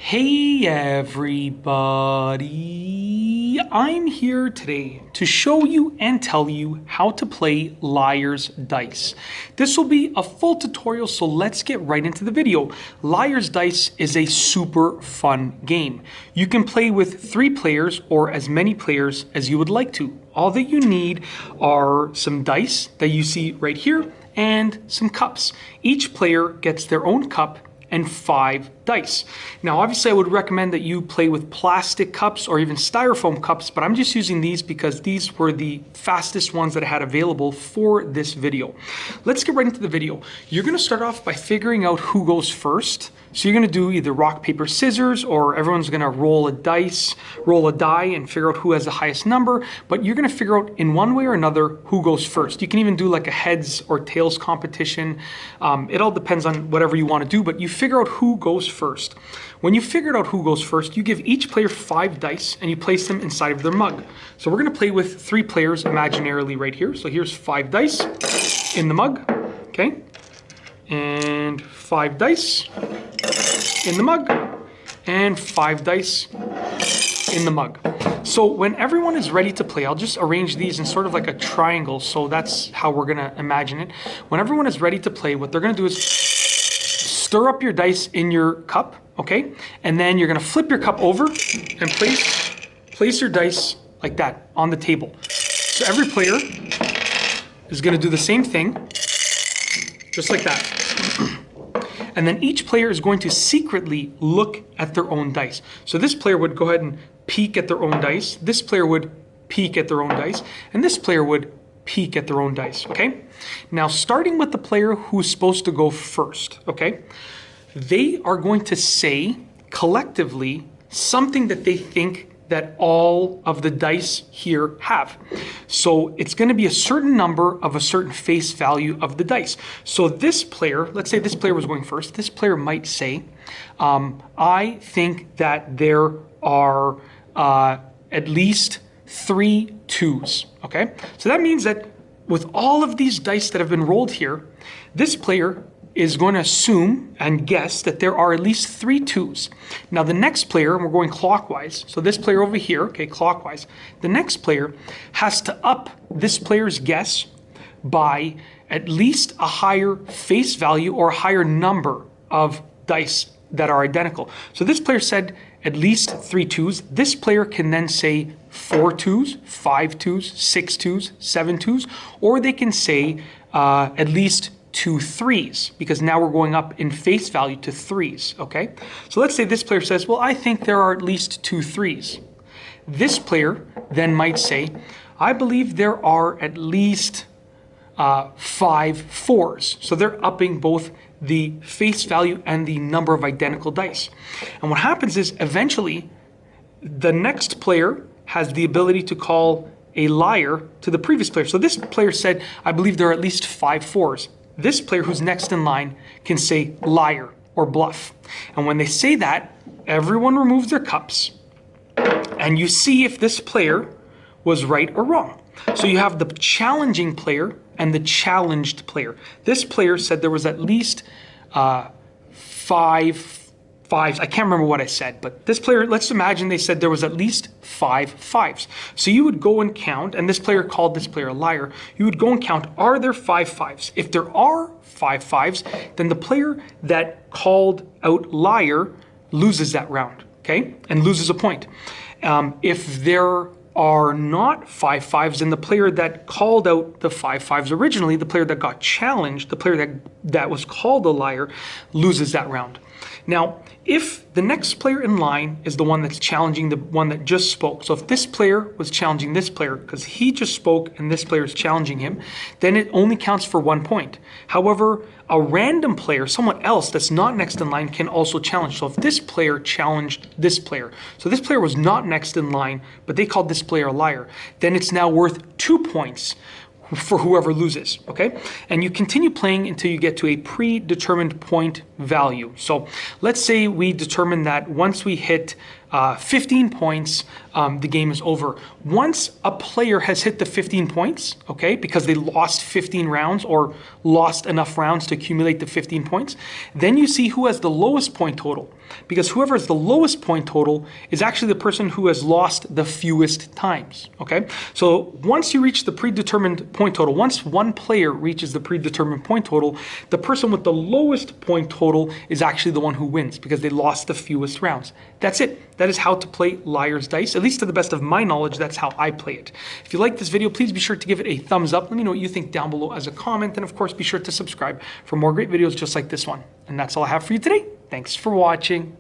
Hey everybody, I'm here today to show you and tell you how to play Liar's Dice. This will be a full tutorial, so let's get right into the video. Liar's Dice is a super fun game. You can play with 3 players or as many players as you would like to. All that you need are some dice that you see right here and some cups. Each player gets their own cup and 5 dice. Now, obviously, I would recommend that you play with plastic cups or even styrofoam cups, but I'm just using these because these were the fastest ones that I had available for this video. Let's get right into the video. You're going to start off by figuring out who goes first. So you're going to do either rock, paper, scissors, or everyone's going to roll a die and figure out who has the highest number, but you're going to figure out in one way or another who goes first. You can even do like a heads or tails competition. It all depends on whatever you want to do, but you figure out who goes first. When you figured out who goes first, you give each player 5 dice and you place them inside of their mug. So we're going to play with 3 players imaginarily right here. So here's 5 dice in the mug, okay? And 5 dice in the mug, and 5 dice in the mug. So when everyone is ready to play, I'll just arrange these in sort of like a triangle, so that's how we're gonna imagine it. When everyone is ready to play, what they're gonna do is stir up your dice in your cup, okay? And then you're gonna flip your cup over and place your dice like that on the table. So every player is gonna do the same thing, just like that. And then each player is going to secretly look at their own dice. So this player would go ahead and peek at their own dice. This player would peek at their own dice. And this player would peek at their own dice, okay? Now, starting with the player who's supposed to go first, okay? They are going to say collectively something that they think that all of the dice here have. So it's going to be a certain number of a certain face value of the dice. So this player, let's say this player was going first, this player might say, I think that there are at least 3 2s, okay? So that means that with all of these dice that have been rolled here, this player is going to assume and guess that there are at least 3 2s. Now the next player, and we're going clockwise, so this player over here, okay, clockwise, the next player has to up this player's guess by at least a higher face value or a higher number of dice that are identical. So this player said at least 3 2s. This player can then say 4 2s, 5 2s, 6 2s, 7 2s, or they can say at least 2 3s, because now we're going up in face value to 3s, okay? So let's say this player says, well, I think there are at least 2 3s. This player then might say, I believe there are at least 5 4s. So they're upping both the face value and the number of identical dice. And what happens is eventually the next player has the ability to call a liar to the previous player. So this player said, I believe there are at least 5 4s. This player who's next in line can say liar or bluff. And when they say that, everyone removes their cups and you see if this player was right or wrong. So you have the challenging player and the challenged player. This player said there was at least 5 5s. I can't remember what I said, but this player, let's imagine they said there was at least 5 5s. So you would go and count, and this player called this player a liar. You would go and count, are there 5 5s? If there are 5 5s, then the player that called out liar loses that round, okay? And loses a point. If there are not 5 5s, then the player that called out the 5 5s originally, the player that got challenged, the player that was called a liar, loses that round. Now, if the next player in line is the one that's challenging the one that just spoke, so if this player was challenging this player because he just spoke and this player is challenging him, then it only counts for 1 point. However, a random player, someone else that's not next in line, can also challenge. So if this player challenged this player, so this player was not next in line, but they called this player a liar, then it's now worth 2 points for whoever loses, okay? And you continue playing until you get to a predetermined point value. So let's say we determine that once we hit 15 points, the game is over. Once a player has hit the 15 points, okay, because they lost 15 rounds or lost enough rounds to accumulate the 15 points, then you see who has the lowest point total. Because whoever has the lowest point total is actually the person who has lost the fewest times, okay? So once you reach the predetermined point total, once one player reaches the predetermined point total, the person with the lowest point total is actually the one who wins because they lost the fewest rounds. That's it. That is how to play Liar's Dice. At least to the best of my knowledge, that's how I play it. If you like this video, please be sure to give it a thumbs up. Let me know what you think down below as a comment. And of course, be sure to subscribe for more great videos just like this one. And that's all I have for you today. Thanks for watching.